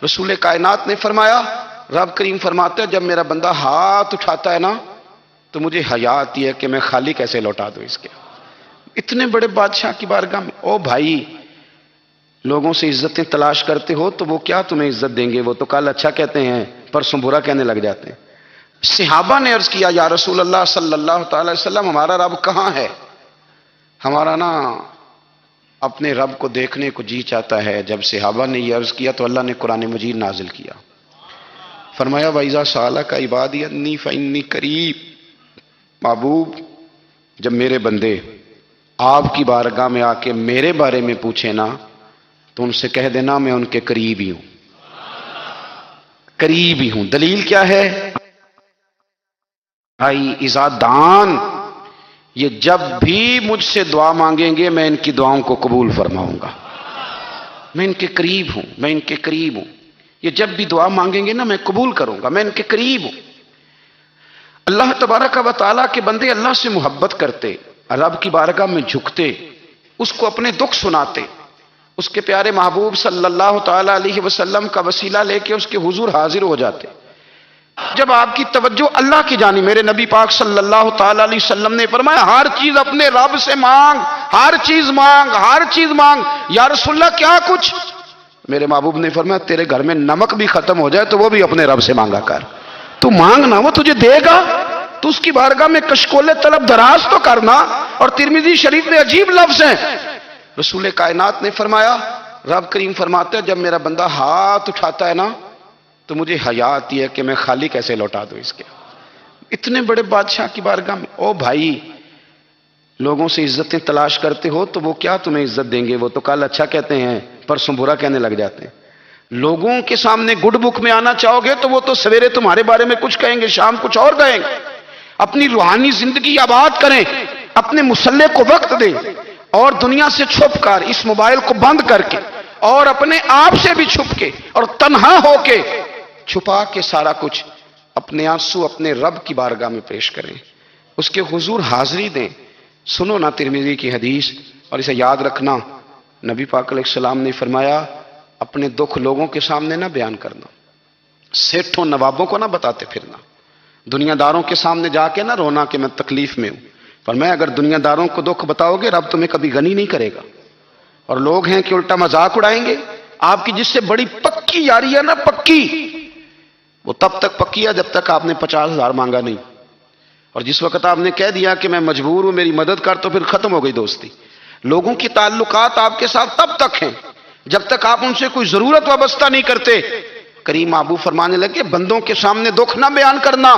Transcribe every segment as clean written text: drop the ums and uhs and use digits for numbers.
رسول کائنات نے فرمایا، رب کریم فرماتے ہیں جب میرا بندہ ہاتھ اٹھاتا ہے نا تو مجھے حیا آتی ہے کہ میں خالی کیسے لوٹا دوں اس کے۔ اتنے بڑے بادشاہ کی بارگاہ میں، او بھائی لوگوں سے عزتیں تلاش کرتے ہو تو وہ کیا تمہیں عزت دیں گے؟ وہ تو کل اچھا کہتے ہیں پرسوں برا کہنے لگ جاتے ہیں۔ صحابہ نے عرض کیا یا رسول اللہ صلی اللہ تعالی وسلم ہمارا رب کہاں ہے؟ ہمارا نا اپنے رب کو دیکھنے کو جی چاہتا ہے۔ جب صحابہ نے یہ عرض کیا تو اللہ نے قرآن مجید نازل کیا، فرمایا وَإِذَا سَأَلَكَ عِبَادِي عَنِّي فَإِنِّي قَرِيبٌ۔ محبوب جب میرے بندے آپ کی بارگاہ میں آ کے میرے بارے میں پوچھیں نا تو ان سے کہہ دینا میں ان کے قریب ہی ہوں، قریب ہی ہوں۔ دلیل کیا ہے؟ بھائی اذا دان، یہ جب بھی مجھ سے دعا مانگیں گے میں ان کی دعاؤں کو قبول فرماؤں گا، میں ان کے قریب ہوں، میں ان کے قریب ہوں۔ یہ جب بھی دعا مانگیں گے نا میں قبول کروں گا، میں ان کے قریب ہوں۔ اللہ تبارک و تعالیٰ کے بندے اللہ سے محبت کرتے، رب کی بارگاہ میں جھکتے، اس کو اپنے دکھ سناتے، اس کے پیارے محبوب صلی اللہ تعالی علیہ وسلم کا وسیلہ لے کے اس کے حضور حاضر ہو جاتے۔ جب آپ کی توجہ اللہ کی جانب، میرے نبی پاک صلی اللہ تعالی علیہ وسلم نے فرمایا ہر چیز اپنے رب سے مانگ، ہر چیز مانگ، ہر چیز مانگ۔ یا رسول اللہ کیا کچھ؟ میرے محبوب نے فرمایا تیرے گھر میں نمک بھی ختم ہو جائے تو وہ بھی اپنے رب سے مانگا کر، تو مانگنا وہ تجھے دے گا، تو اس کی بارگاہ میں کشکول طلب دراز تو کرنا۔ اور ترمذی شریف میں عجیب لفظ ہیں، رسول کائنات نے فرمایا، رب کریم فرماتے ہیں جب میرا بندہ ہاتھ اٹھاتا ہے نا تو مجھے حیا آتی ہے کہ میں خالی کیسے لوٹا دوں اس کے۔ اتنے بڑے بادشاہ کی بارگاہ میں، او بھائی لوگوں سے عزتیں تلاش کرتے ہو تو وہ کیا تمہیں عزت دیں گے؟ وہ تو کل اچھا کہتے ہیں پرسوں برا کہنے لگ جاتے ہیں۔ لوگوں کے سامنے گڈ بک میں آنا چاہو گے تو وہ تو سویرے تمہارے بارے میں کچھ کہیں گے، شام کچھ اور کہیں گے۔ اپنی روحانی زندگی آباد کریں، اپنے مصلے کو وقت دیں، اور دنیا سے چھپ کر اس موبائل کو بند کر کے اور اپنے آپ سے بھی چھپ کے اور تنہا ہو کے چھپا کے سارا کچھ اپنے آنسو اپنے رب کی بارگاہ میں پیش کریں، اس کے حضور حاضری دیں۔ سنو نا ترمذی کی حدیث، اور اسے یاد رکھنا، نبی پاک علیہ السلام نے فرمایا اپنے دکھ لوگوں کے سامنے نہ بیان کرنا، سیٹھوں نوابوں کو نہ بتاتے پھرنا، دنیا داروں کے سامنے جا کے نہ رونا کہ میں تکلیف میں ہوں۔ فرمایا اگر دنیا داروں کو دکھ بتاؤ گے رب تمہیں کبھی غنی نہیں کرے گا، اور لوگ ہیں کہ الٹا مذاق اڑائیں گے۔ آپ کی جس سے بڑی پکی یاری ہے نا، پکی، وہ تب تک پکی ہے جب تک آپ نے 50,000 مانگا نہیں، اور جس وقت آپ نے کہہ دیا کہ میں مجبور ہوں میری مدد کر تو پھر ختم ہو گئی دوستی۔ لوگوں کی تعلقات آپ کے ساتھ تب تک ہیں جب تک آپ ان سے کوئی ضرورت وابستہ نہیں کرتے۔ کریم محبوب فرمانے لگے بندوں کے سامنے دکھ نہ بیان کرنا،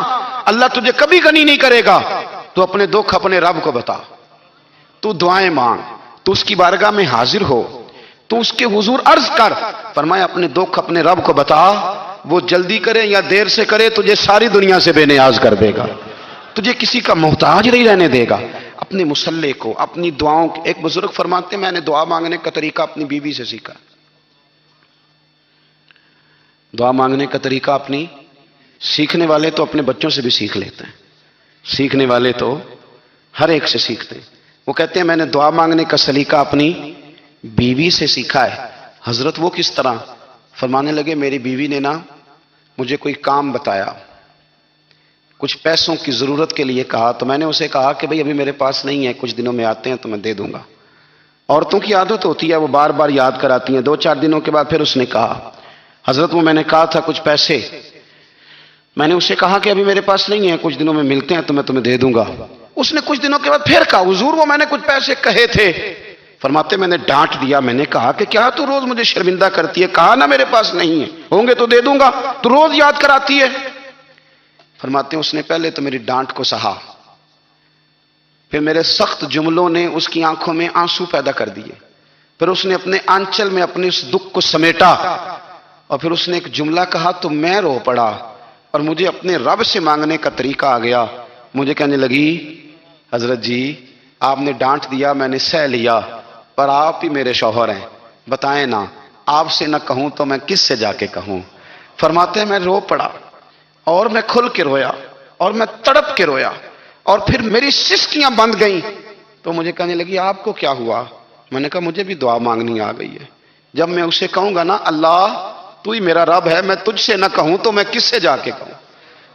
اللہ تجھے کبھی غنی نہیں کرے گا۔ تو اپنے دکھ اپنے رب کو بتا، تو دعائیں مانگ، تو اس کی بارگاہ میں حاضر ہو، تو اس کے حضور عرض کر۔ فرمایا اپنے دکھ اپنے رب کو بتا، وہ جلدی کرے یا دیر سے کرے تجھے ساری دنیا سے بے نیاز کر دے گا، تجھے کسی کا محتاج نہیں رہنے دے گا۔ اپنے مصلے کو، اپنی دعاؤں، ایک بزرگ فرماتے ہیں میں نے دعا مانگنے کا طریقہ اپنی بیوی سے سیکھا۔ دعا مانگنے کا طریقہ اپنی، سیکھنے والے تو اپنے بچوں سے بھی سیکھ لیتے ہیں، سیکھنے والے تو ہر ایک سے سیکھتے ہیں۔ وہ کہتے ہیں میں نے دعا مانگنے کا سلیقہ اپنی بیوی سے سیکھا ہے۔ حضرت وہ کس طرح؟ فرمانے لگے میری بیوی نے نا مجھے کوئی کام بتایا، کچھ پیسوں کی ضرورت کے لیے کہا، تو میں نے اسے کہا کہ بھئی ابھی میرے پاس نہیں ہے، کچھ دنوں میں آتے ہیں تو میں دے دوں گا۔ عورتوں کی عادت ہوتی ہے وہ بار بار یاد کراتی ہیں، 2-4 دنوں کے بعد پھر اس نے کہا حضرت وہ میں نے کہا تھا کچھ پیسے، میں نے اسے کہا کہ ابھی میرے پاس نہیں ہے، کچھ دنوں میں ملتے ہیں تو میں تمہیں دے دوں گا۔ اس نے کچھ دنوں کے بعد پھر کہا حضور وہ میں نے کچھ پیسے کہے تھے۔ فرماتے میں نے ڈانٹ دیا، میں نے کہا کہ کیا تو روز مجھے شرمندہ کرتی ہے، کہا نا میرے پاس نہیں ہے، ہوں گے تو دے دوں گا، تو روز یاد کراتی ہے۔ فرماتے ہیں اس نے پہلے تو میری ڈانٹ کو سہا، پھر میرے سخت جملوں نے اس کی آنکھوں میں آنسو پیدا کر دیے، پھر اس نے اپنے آنچل میں اپنے اس دکھ کو سمیٹا، اور پھر اس نے ایک جملہ کہا تو میں رو پڑا، اور مجھے اپنے رب سے مانگنے کا طریقہ آ گیا۔ مجھے کہنے لگی حضرت جی آپ نے ڈانٹ دیا میں نے سہ لیا، پر آپ ہی میرے شوہر ہیں، بتائیں نا آپ سے نہ کہوں تو میں کس سے جا کے کہوں۔ فرماتے ہیں میں رو پڑا، اور میں کھل کے رویا، اور میں تڑپ کے رویا، اور پھر میری سسکیاں بند گئیں۔ تو مجھے کہنے لگی آپ کو کیا ہوا؟ میں نے کہا مجھے بھی دعا مانگنی آ گئی ہے۔ جب میں اسے کہوں گا نا اللہ تو ہی میرا رب ہے، میں تجھ سے نہ کہوں تو میں کس سے جا کے کہوں؟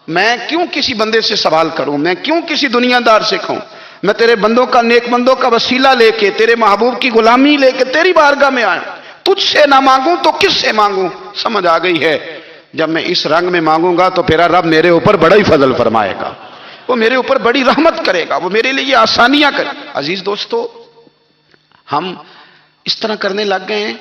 میں کیوں کسی بندے سے سوال کروں؟ میں کیوں کسی دنیا دار سے کہوں؟ میں تیرے بندوں کا، نیک بندوں کا وسیلہ لے کے، تیرے محبوب کی غلامی لے کے تیری بارگاہ میں آیا، تجھ سے نہ مانگوں تو کس سے مانگوں؟ سمجھ آ گئی ہے؟ جب میں اس رنگ میں مانگوں گا تو میرا رب میرے اوپر بڑا ہی فضل فرمائے گا، وہ میرے اوپر بڑی رحمت کرے گا، وہ میرے لیے آسانیاں کرے گا۔ عزیز دوستو، ہم اس طرح کرنے لگ گئے ہیں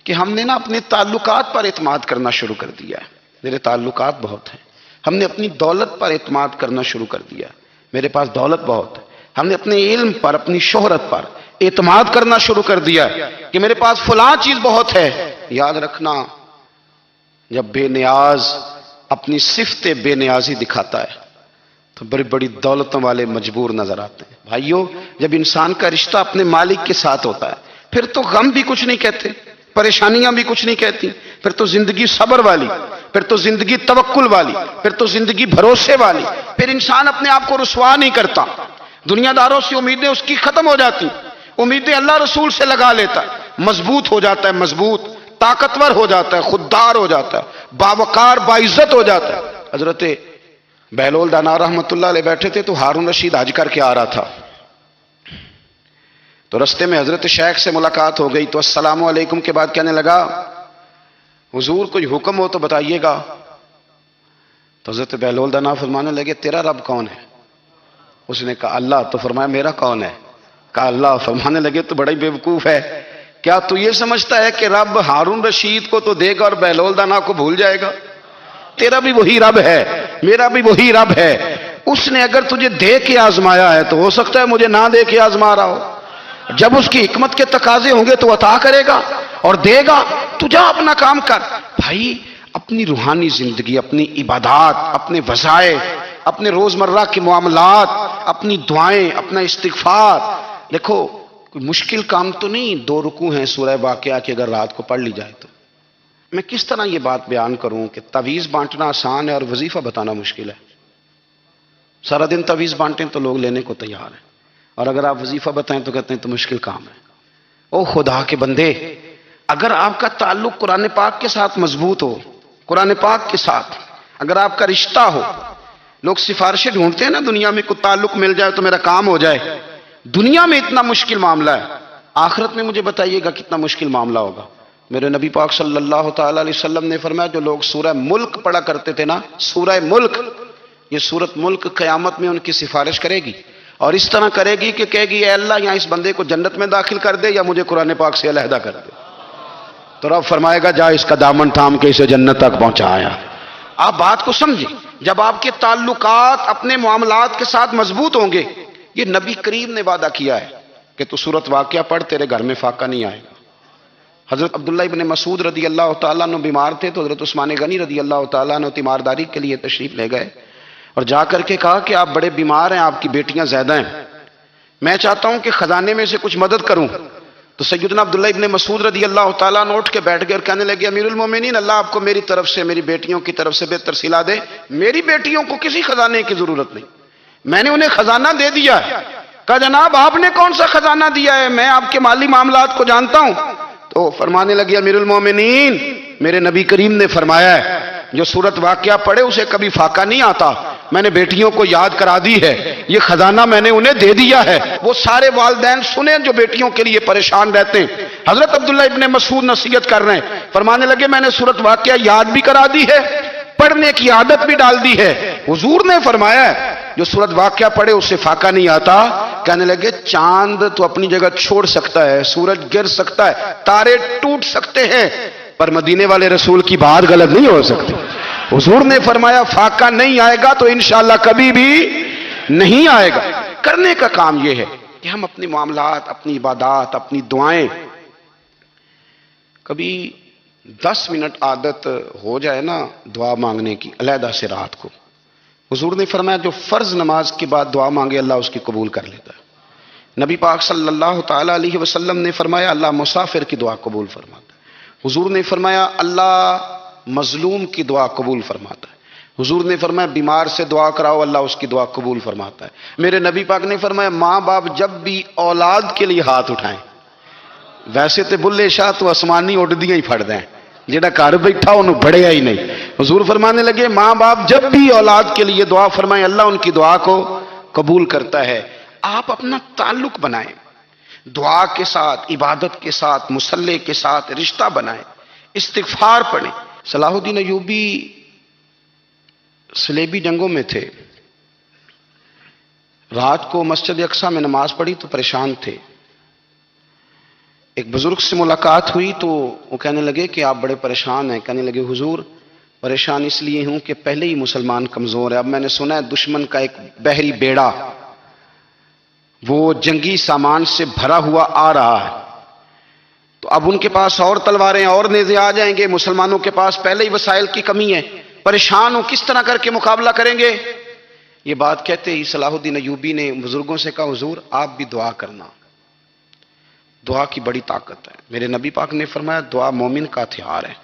کہ ہم نے نا اپنے تعلقات پر اعتماد کرنا شروع کر دیا ہے۔ میرے تعلقات بہت ہیں۔ ہم نے اپنی دولت پر اعتماد کرنا شروع کر دیا ہے، میرے پاس دولت بہت ہے۔ ہم نے اپنے علم پر، اپنی شہرت پر اعتماد کرنا شروع کر دیا ہے کہ میرے پاس فلاں چیز بہت ہے۔ یاد رکھنا، جب بے نیاز اپنی صفت بے نیازی دکھاتا ہے تو بڑی بڑی دولتوں والے مجبور نظر آتے ہیں۔ بھائیو، جب انسان کا رشتہ اپنے مالک کے ساتھ ہوتا ہے پھر تو غم بھی کچھ نہیں کہتے، پریشانیاں بھی کچھ نہیں کہتی، پھر تو زندگی صبر والی، پھر تو زندگی توکل والی، پھر تو زندگی بھروسے والی، پھر انسان اپنے آپ کو رسوا نہیں کرتا، دنیا داروں سے امیدیں اس کی ختم ہو جاتی، امیدیں اللہ رسول سے لگا لیتا ہے، مضبوط ہو جاتا ہے، مضبوط، طاقتور ہو جاتا ہے، خوددار ہو جاتا ہے، باوقار باعزت ہو جاتا ہے۔ حضرت بہلول دانا رحمت اللہ علیہ بیٹھے تھے تو ہارون رشید حج کر کے آ رہا تھا، تو رستے میں حضرت شیخ سے ملاقات ہو گئی تو السلام علیکم کے بعد کہنے لگا، حضور کوئی حکم ہو تو بتائیے گا۔ تو حضرت بہلول دانا فرمانے لگے، تیرا رب کون ہے؟ اس نے کہا اللہ۔ تو فرمایا میرا کون ہے؟ کہا اللہ۔ فرمانے لگے تو بڑا ہی بیوقوف ہے، کیا تو یہ سمجھتا ہے کہ رب ہارون رشید کو تو دے گا اور بہلول دانا کو بھول جائے گا؟ تیرا بھی وہی رب ہے، میرا بھی وہی رب ہے۔ اس نے اگر تجھے دے کے آزمایا ہے تو ہو سکتا ہے مجھے نہ دے کے آزما رہا ہو۔ جب اس کی حکمت کے تقاضے ہوں گے تو عطا کرے گا اور دے گا، تو جا اپنا کام کر۔ بھائی، اپنی روحانی زندگی، اپنی عبادات، اپنے وظائف، اپنے روزمرہ کے معاملات، اپنی دعائیں، اپنا استغفار، دیکھو کوئی مشکل کام تو نہیں، 2 رکوع ہیں سورہ واقعہ کی اگر رات کو پڑھ لی جائے تو۔ میں کس طرح یہ بات بیان کروں کہ تعویذ بانٹنا آسان ہے اور وظیفہ بتانا مشکل ہے؟ سارا دن تعویذ بانٹیں تو لوگ لینے کو تیار ہیں، اور اگر آپ وظیفہ بتائیں تو کہتے ہیں تو مشکل کام ہے۔ او خدا کے بندے، اگر آپ کا تعلق قرآن پاک کے ساتھ مضبوط ہو، قرآن پاک کے ساتھ اگر آپ کا رشتہ ہو، لوگ سفارشیں ڈھونڈتے ہیں نا دنیا میں، کوئی تعلق مل جائے تو میرا کام ہو جائے۔ دنیا میں اتنا مشکل معاملہ ہے، آخرت میں مجھے بتائیے گا کتنا مشکل معاملہ ہوگا۔ میرے نبی پاک صلی اللہ تعالی علیہ وسلم نے فرمایا، جو لوگ سورہ ملک پڑھا کرتے تھے نا، سورہ ملک، یہ سورت ملک قیامت میں ان کی سفارش کرے گی، اور اس طرح کرے گی کہ کہے گی اے اللہ یہاں اس بندے کو جنت میں داخل کر دے یا مجھے قرآن پاک سے علیحدہ کر دے۔ تو رب فرمائے گا جا اس کا دامن تھام کے اسے جنت تک پہنچایا۔ آپ بات کو سمجھیں، جب آپ کے تعلقات اپنے معاملات کے ساتھ مضبوط ہوں گے، یہ نبی کریم نے وعدہ کیا ہے کہ تو سورت واقعہ پڑھ، تیرے گھر میں فاقہ نہیں آئے گا۔ حضرت عبداللہ ابن مسعود رضی اللہ تعالیٰ عنہ بیمار تھے تو حضرت عثمان غنی رضی اللہ تعالیٰ عنہ تیمارداری کے لیے تشریف لے گئے اور جا کر کے کہا کہ آپ بڑے بیمار ہیں، آپ کی بیٹیاں زیادہ ہیں، میں چاہتا ہوں کہ خزانے میں سے کچھ مدد کروں۔ تو سیدنا عبداللہ ابن مسعود رضی اللہ تعالیٰ عنہ اٹھ کے بیٹھ گئے اور کہنے لگے، امیر المومنین، اللہ آپ کو میری طرف سے، میری بیٹیوں کی طرف سے بہتر صلہ دے، میری بیٹیوں کو کسی خزانے کی ضرورت نہیں، میں نے انہیں خزانہ دے دیا ہے۔ کہا جناب آپ نے کون سا خزانہ دیا ہے، میں آپ کے مالی معاملات کو جانتا ہوں۔ تو فرمانے لگے، امیر المومنین، میرے نبی کریم نے فرمایا ہے جو سورت واقعہ پڑھے اسے کبھی فاقہ نہیں آتا، میں نے بیٹیوں کو یاد کرا دی ہے، یہ خزانہ میں نے انہیں دے دیا ہے۔ وہ سارے والدین سنیں جو بیٹیوں کے لیے پریشان رہتے ہیں۔ حضرت عبداللہ ابن مسعود نصیحت کر رہے ہیں، فرمانے لگے میں نے سورت واقعہ یاد بھی کرا دی ہے، پڑھنے کی عادت بھی ڈال دی ہے۔ حضور نے فرمایا ہے جو سورت واقعہ پڑھے اسے فاقہ نہیں آتا۔ کہنے لگے چاند تو اپنی جگہ چھوڑ سکتا ہے، سورج گر سکتا ہے، تارے ٹوٹ سکتے ہیں، پر مدینے والے رسول کی بات غلط نہیں ہو سکتی۔ حضور نے فرمایا فاقہ نہیں آئے گا تو انشاءاللہ کبھی بھی نہیں آئے گا۔ کرنے کا کام یہ ہے کہ ہم اپنے معاملات، اپنی عبادات، اپنی دعائیں، کبھی 10 منٹ عادت ہو جائے نا دعا مانگنے کی علیحدہ سے رات کو۔ حضور نے فرمایا جو فرض نماز کے بعد دعا مانگے اللہ اس کی قبول کر لیتا ہے۔ نبی پاک صلی اللہ تعالی علیہ وسلم نے فرمایا اللہ مسافر کی دعا قبول فرماتا ہے۔ حضور نے فرمایا اللہ مظلوم کی دعا قبول فرماتا ہے۔ حضور نے فرمایا بیمار سے دعا کراؤ اللہ اس کی دعا قبول فرماتا ہے۔ میرے نبی پاک نے فرمایا ماں باپ جب بھی اولاد کے لیے ہاتھ اٹھائیں، ویسے تو بلے شاہ تو آسمانی اڈ دیاں ہی پھڑ دیں، جڑا گھر بیٹھا انہوں بڑھیا ہی نہیں۔ حضور فرمانے لگے ماں باپ جب بھی اولاد کے لیے دعا فرمائیں اللہ ان کی دعا کو قبول کرتا ہے۔ آپ اپنا تعلق بنائیں، دعا کے ساتھ، عبادت کے ساتھ، مصلی کے ساتھ رشتہ بنائیں، استغفار پڑھیں۔ صلاح الدین ایوبی صلیبی جنگوں میں تھے، رات کو مسجد اقصی میں نماز پڑھی تو پریشان تھے۔ ایک بزرگ سے ملاقات ہوئی تو وہ کہنے لگے کہ آپ بڑے پریشان ہیں۔ کہنے لگے حضور پریشان اس لیے ہوں کہ پہلے ہی مسلمان کمزور ہے، اب میں نے سنا ہے دشمن کا ایک بحری بیڑا وہ جنگی سامان سے بھرا ہوا آ رہا ہے، تو اب ان کے پاس اور تلواریں اور نیزے آ جائیں گے، مسلمانوں کے پاس پہلے ہی وسائل کی کمی ہے، پریشان ہوں کس طرح کر کے مقابلہ کریں گے۔ یہ بات کہتے ہی صلاح الدین ایوبی نے بزرگوں سے کہا حضور آپ بھی دعا کرنا، دعا کی بڑی طاقت ہے۔ میرے نبی پاک نے فرمایا دعا مومن کا ہتھیار ہے،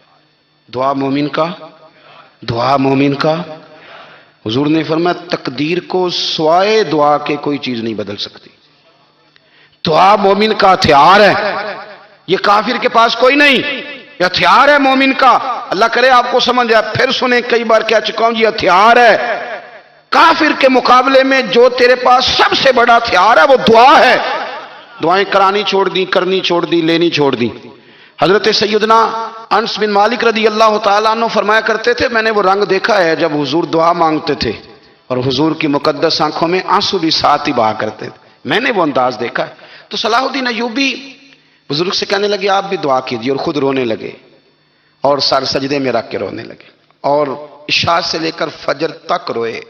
دعا مومن کا، دعا مومن کا۔ حضور نے فرمایا تقدیر کو سوائے دعا کے کوئی چیز نہیں بدل سکتی، دعا مومن کا ہتھیار ہے، یہ کافر کے پاس کوئی نہیں، یہ ہتھیار ہے مومن کا۔ اللہ کرے آپ کو سمجھ آئے، پھر سنیں کئی بار کہہ چکا ہوں یہ ہتھیار ہے، کافر کے مقابلے میں جو تیرے پاس سب سے بڑا ہتھیار ہے وہ دعا ہے۔ دعائیں کرانی چھوڑ دی، کرنی چھوڑ دی، لینی چھوڑ دی۔ حضرت سیدنا انس بن مالک رضی اللہ تعالیٰ عنہ فرمایا کرتے تھے میں نے وہ رنگ دیکھا ہے جب حضور دعا مانگتے تھے اور حضور کی مقدس آنکھوں میں آنسو بھی ساتھ ہی بہا کرتے تھے، میں نے وہ انداز دیکھا ہے۔ تو صلاح الدین ایوبی بزرگ سے کہنے لگے آپ بھی دعا کیجیے، اور خود رونے لگے اور سر سجدے میں رکھ کے رونے لگے، اور عشاء سے لے کر فجر تک روئے،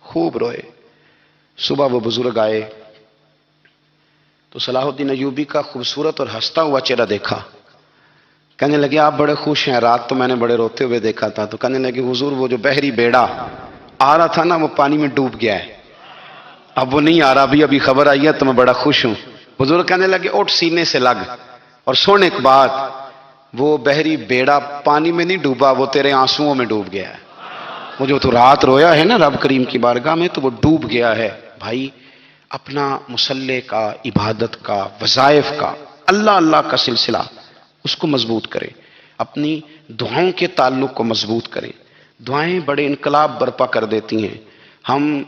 خوب روئے۔ صبح وہ بزرگ آئے تو صلاح الدین ایوبی کا خوبصورت اور ہنستا ہوا چہرہ دیکھا، کہنے لگے آپ بڑے خوش ہیں، رات تو میں نے بڑے روتے ہوئے دیکھا تھا۔ تو کہنے لگے حضور وہ جو بحری بیڑا آ رہا تھا نا وہ پانی میں ڈوب گیا ہے، اب وہ نہیں آ رہا، ابھی خبر آئی ہے تو میں بڑا خوش ہوں۔ بزرگ کہنے لگے اٹھ سینے سے لگ اور سن ایک بات، وہ بحری بیڑا پانی میں نہیں ڈوبا، وہ تیرے آنسوؤں میں ڈوب گیا ہے۔ وہ جو تو رات رویا ہے نا رب کریم کی بارگاہ میں تو وہ ڈوب گیا ہے۔ بھائی اپنا مصلی کا، عبادت کا، وظائف کا، اللہ اللہ کا سلسلہ اس کو مضبوط کرے، اپنی دعاؤں کے تعلق کو مضبوط کرے۔ دعائیں بڑے انقلاب برپا کر دیتی ہیں۔ ہم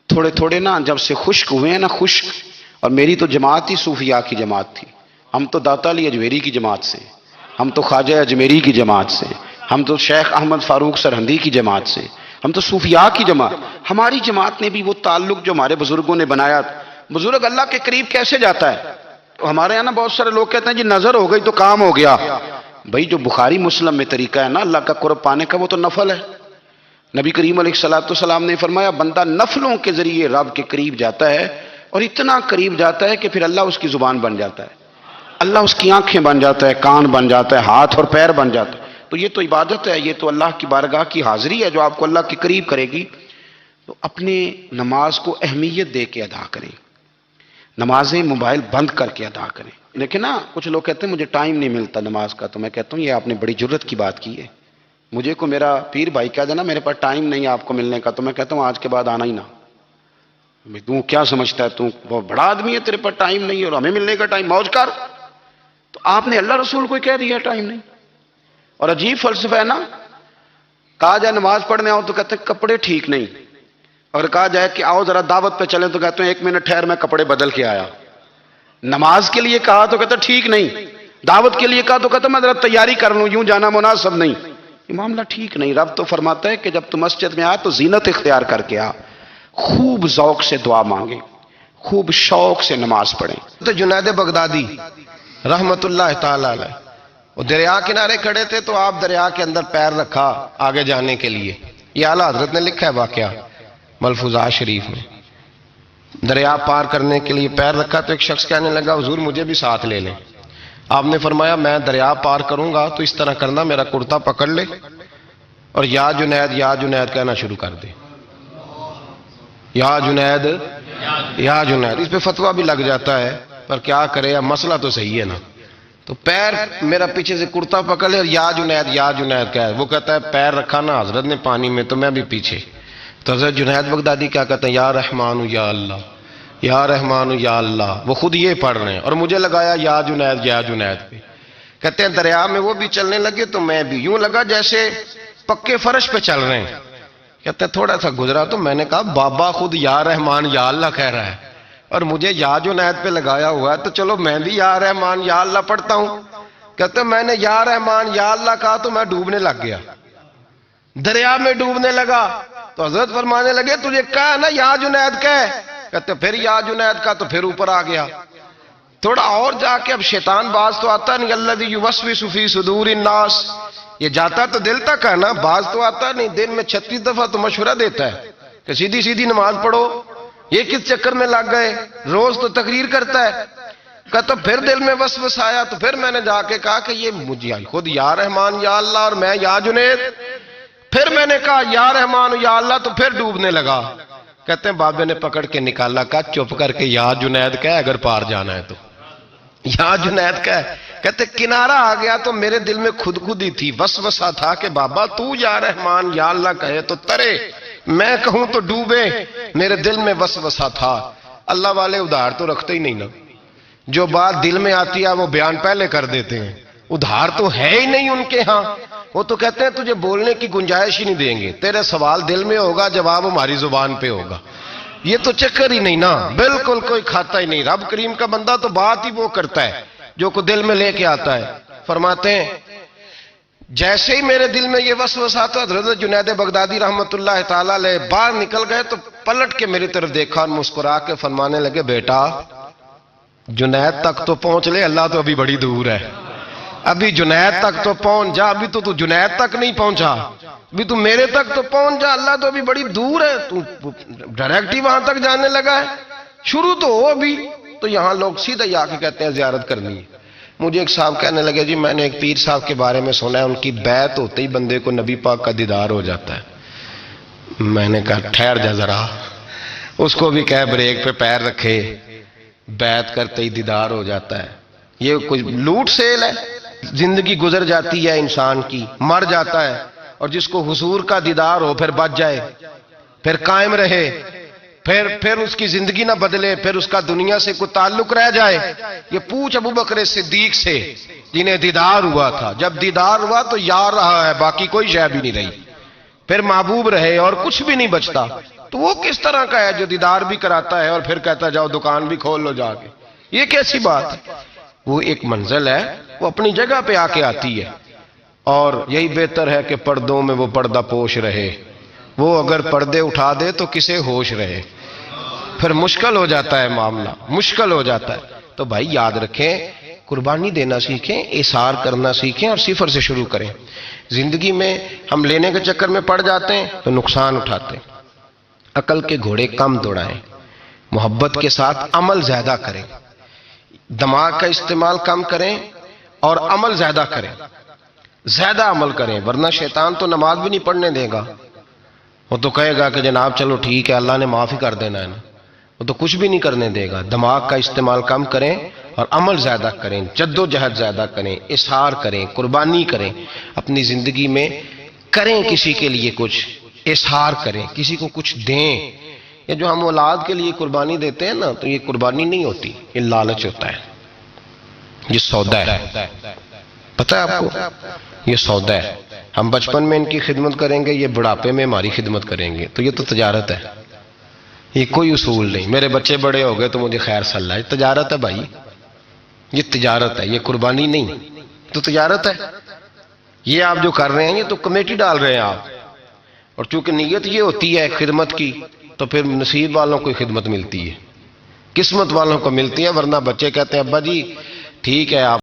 تھوڑے تھوڑے نا جب سے خشک ہوئے ہیں نا، خشک، اور میری تو جماعت ہی صوفیاء کی جماعت تھی، ہم تو داتا علی اجمیری کی جماعت سے، ہم تو خواجہ اجمیری کی جماعت سے، ہم تو شیخ احمد فاروق سرہندی کی جماعت سے، ہم تو صوفیاء کی جماعت۔ ہماری جماعت نے بھی وہ تعلق جو ہمارے بزرگوں نے بنایا، بزرگ اللہ کے قریب کیسے جاتا ہے؟ تو ہمارے یہاں نا بہت سارے لوگ کہتے ہیں جی نظر ہو گئی تو کام ہو گیا۔ بھائی جو بخاری مسلم میں طریقہ ہے نا اللہ کا قرب پانے کا وہ تو نفل ہے۔ نبی کریم علیہ الصلوۃ والسلام نے فرمایا بندہ نفلوں کے ذریعے رب کے قریب جاتا ہے، اور اتنا قریب جاتا ہے کہ پھر اللہ اس کی زبان بن جاتا ہے، اللہ اس کی آنکھیں بن جاتا ہے، کان بن جاتا ہے، ہاتھ اور پیر بن جاتا ہے۔ تو یہ تو عبادت ہے، یہ تو اللہ کی بارگاہ کی حاضری ہے جو آپ کو اللہ کے قریب کرے گی۔ تو اپنے نماز کو اہمیت دے کے ادا کریں، نمازیں موبائل بند کر کے ادا کریں۔ لیکن نا کچھ لوگ کہتے ہیں مجھے ٹائم نہیں ملتا نماز کا، تو میں کہتا ہوں یہ آپ نے بڑی جرت کی بات کی ہے۔ مجھے کو میرا پیر بھائی کہہ دینا میرے پاس ٹائم نہیں ہے آپ کو ملنے کا، تو میں کہتا ہوں آج کے بعد آنا ہی نہ۔ تو کیا سمجھتا ہے تو بہت بڑا آدمی ہے، تیرے پاس ٹائم نہیں ہے اور ہمیں ملنے کا ٹائم، موج کر۔ تو آپ نے اللہ رسول کو کہہ دیا ٹائم نہیں۔ اور عجیب فلسفہ ہے نا، کہا جائے نماز پڑھنے آؤ تو کہتے ہیں کپڑے ٹھیک نہیں، اور کہا جائے کہ آؤ ذرا دعوت پہ چلیں تو کہتے ہیں ایک منٹ ٹھہر میں کپڑے بدل کے آیا۔ نماز کے لیے کہا تو کہتا ٹھیک نہیں، دعوت کے لیے کہا تو کہتا میں ذرا تیاری کر لوں، یوں جانا مناسب نہیں۔ یہ معاملہ ٹھیک نہیں۔ رب تو فرماتا ہے کہ جب تم مسجد میں آ تو زینت اختیار کر کے آ، خوب ذوق سے دعا مانگے، خوب شوق سے نماز پڑھیں۔ تو جنید بغدادی رحمت اللہ تعالی علیہ وہ دریا کنارے کھڑے تھے تو آپ دریا کے اندر پیر رکھا آگے جانے کے لیے، یہ اعلیٰ حضرت نے لکھا ہے واقعہ ملفوظات شریف میں۔ دریا پار کرنے کے لیے پیر رکھا تو ایک شخص کہنے لگا حضور مجھے بھی ساتھ لے لیں۔ آپ نے فرمایا میں دریا پار کروں گا تو اس طرح کرنا میرا کرتا پکڑ لے اور یا جنید کہنا شروع کر دے، یا جنید یا جنید۔ اس پہ فتویٰ بھی لگ جاتا ہے پر کیا کرے، اب مسئلہ تو صحیح ہے نا۔ تو پیر میرا پیچھے سے کرتا پکڑ لے اور یا جنید کہہ، وہ کہتا ہے پیر رکھا نا حضرت نے پانی میں تو میں بھی پیچھے۔ تو حضرت جنید بغدادی کیا کہتے ہیں یا رحمان یا اللہ، یا رحمان یا اللہ، وہ خود یہ پڑھ رہے ہیں اور مجھے لگایا یا جنید پہ۔ کہتے ہیں دریا میں وہ بھی چلنے لگے تو میں بھی، یوں لگا جیسے پکے فرش پہ چل رہے ہیں۔ کہتے ہیں تھوڑا سا گزرا تو میں نے کہا بابا خود یا رحمان یا اللہ کہہ رہا ہے اور مجھے یا جنید پہ لگایا ہوا ہے، تو چلو میں بھی یا رحمان یا اللہ پڑھتا ہوں۔ کہتے ہیں میں نے یا رحمان یا اللہ کہا تو میں ڈوبنے لگ گیا، دریا میں ڈوبنے لگا۔ تو حضرت فرمانے لگے تجھے کہا نا یا جنید کہہ، کہتے پھر یا جنید کا تو پھر اوپر آ گیا۔ تھوڑا اور جا کے اب شیطان باز تو آتا نہیں، الذی یوسوس فی صدور الناس، یہ جاتا تو دل تک ہے نا، باز تو آتا نہیں۔ دن میں 36 دفعہ تو مشورہ دیتا ہے کہ سیدھی سیدھی نماز پڑھو، یہ کس چکر میں لگ گئے، روز تو تقریر کرتا ہے۔ کہتا پھر دل میں وسوس آیا تو پھر میں نے جا کے کہا کہ یہ مجھے خود یا رحمان یا اللہ اور میں یا جنید، پھر میں نے کہا یا رحمان یا اللہ تو پھر ڈوبنے لگا۔ کہتے ہیں بابے نے پکڑ کے نکالا، کہا چپ کر کے یا جنید کہہ اگر پار جانا ہے تو، یا جنید کہہ۔ کہتے کنارہ آ گیا تو میرے دل میں خود ہی تھی، وسوسہ تھا کہ بابا تو یا رحمان یا اللہ کہے تو ترے، میں کہوں تو ڈوبے، میرے دل میں وسوسہ تھا۔ اللہ والے ادھار تو رکھتے ہی نہیں نا، جو بات دل میں آتی ہے وہ بیان پہلے کر دیتے ہیں، ادھار تو ہے ہی نہیں ان کے ہاں۔ وہ تو کہتے ہیں تجھے بولنے کی گنجائش ہی نہیں دیں گے، تیرے سوال دل میں ہوگا جواب ہماری زبان پہ ہوگا، یہ تو چکر ہی نہیں نا، بالکل کوئی کھاتا ہی نہیں۔ رب کریم کا بندہ تو بات ہی وہ کرتا ہے جو کو دل میں لے کے آتا ہے۔ فرماتے ہیں جیسے ہی میرے دل میں یہ وسوسہ تھا، حضرت جنید بغدادی رحمت اللہ تعالی علیہ باہر نکل گئے تو پلٹ کے میری طرف دیکھا اور مسکرا کے فرمانے لگے بیٹا جنید تک تو پہنچ لے، اللہ تو ابھی بڑی دور ہے، ابھی جنید تک تو پہنچ جا، ابھی تو جنید تک نہیں پہنچا، ابھی تو میرے تک تو پہنچ جا، اللہ تو ابھی بڑی دور ہے، تو ڈائریکٹ ہی وہاں تک جانے لگا ہے، شروع تو ہو ابھی۔ تو یہاں لوگ سیدھا ہی آ کے کہتے ہیں زیارت کرنی ہے۔ مجھے ایک صاحب کہنے لگے جی میں نے ایک پیر صاحب کے بارے میں سنا ہے ان کی بیعت ہوتے ہی بندے کو نبی پاک کا دیدار ہو جاتا ہے۔ میں نے کہا ٹھہر جا ذرا، اس کو بھی کہہ بریک پہ پیر رکھے، بیعت کرتے ہی دیدار ہو جاتا ہے، یہ کوئی لوٹ سیل ہے؟ زندگی گزر جاتی ہے انسان کی، مر جاتا ہے، اور جس کو حضور کا دیدار ہو پھر بچ جائے، پھر قائم رہے، پھر اس کی زندگی نہ بدلے، پھر اس کا دنیا سے کوئی تعلق رہ جائے۔ یہ پوچھ ابو بکر صدیق سے جنہیں دیدار ہوا تھا، جب دیدار ہوا تو یار رہا ہے، باقی کوئی شے بھی نہیں رہی، پھر محبوب رہے اور کچھ بھی نہیں بچتا۔ تو وہ کس طرح کا ہے جو دیدار بھی کراتا ہے اور پھر کہتا جاؤ دکان بھی کھول لو جا کے؟ یہ کیسی بات ہے؟ وہ ایک منزل ہے، وہ اپنی جگہ پہ آ کے آتی ہے، اور یہی بہتر ہے کہ پردوں میں وہ پردہ پوش رہے، وہ اگر پردے اٹھا دے تو کسے ہوش رہے، پھر مشکل ہو جاتا ہے معاملہ، مشکل ہو جاتا ہے۔ تو بھائی یاد رکھیں، قربانی دینا سیکھیں، اثار کرنا سیکھیں اور صفر سے شروع کریں۔ زندگی میں ہم لینے کے چکر میں پڑ جاتے ہیں تو نقصان اٹھاتے ہیں۔ عقل کے گھوڑے کم دوڑائیں، محبت کے ساتھ عمل زیادہ کریں، دماغ کا استعمال کم کریں اور عمل زیادہ کریں، زیادہ عمل کریں، ورنہ شیطان تو نماز بھی نہیں پڑھنے دے گا، وہ تو کہے گا کہ جناب چلو ٹھیک ہے اللہ نے معاف ہی کر دینا ہے نا، وہ تو کچھ بھی نہیں کرنے دے گا۔ دماغ کا استعمال کم کریں اور عمل زیادہ کریں، جد و جہد زیادہ کریں، اظہار کریں، قربانی کریں، اپنی زندگی میں کریں، کسی کے لیے کچھ اظہار کریں، کسی کو کچھ دیں۔ یہ جو ہم اولاد کے لیے قربانی دیتے ہیں نا، تو یہ قربانی نہیں ہوتی، یہ لالچ ہوتا ہے، یہ سودا ہے، پتہ ہے آپ کو، یہ سودا ہے۔ ہم بچپن میں ان کی خدمت کریں گے، یہ بڑھاپے میں ہماری خدمت کریں گے، تو یہ تو تجارت ہے، یہ کوئی اصول نہیں۔ میرے بچے بڑے ہو گئے تو مجھے خیر صلاح، یہ تجارت ہے بھائی، یہ تجارت ہے، یہ قربانی نہیں، تو تجارت ہے۔ یہ آپ جو کر رہے ہیں یہ تو کمیٹی ڈال رہے ہیں آپ، اور چونکہ نیت یہ ہوتی ہے خدمت کی، تو پھر نصیب والوں کو خدمت ملتی ہے، قسمت والوں کو ملتی ہے، ورنہ بچے کہتے ہیں ابا جی ٹھیک ہے آپ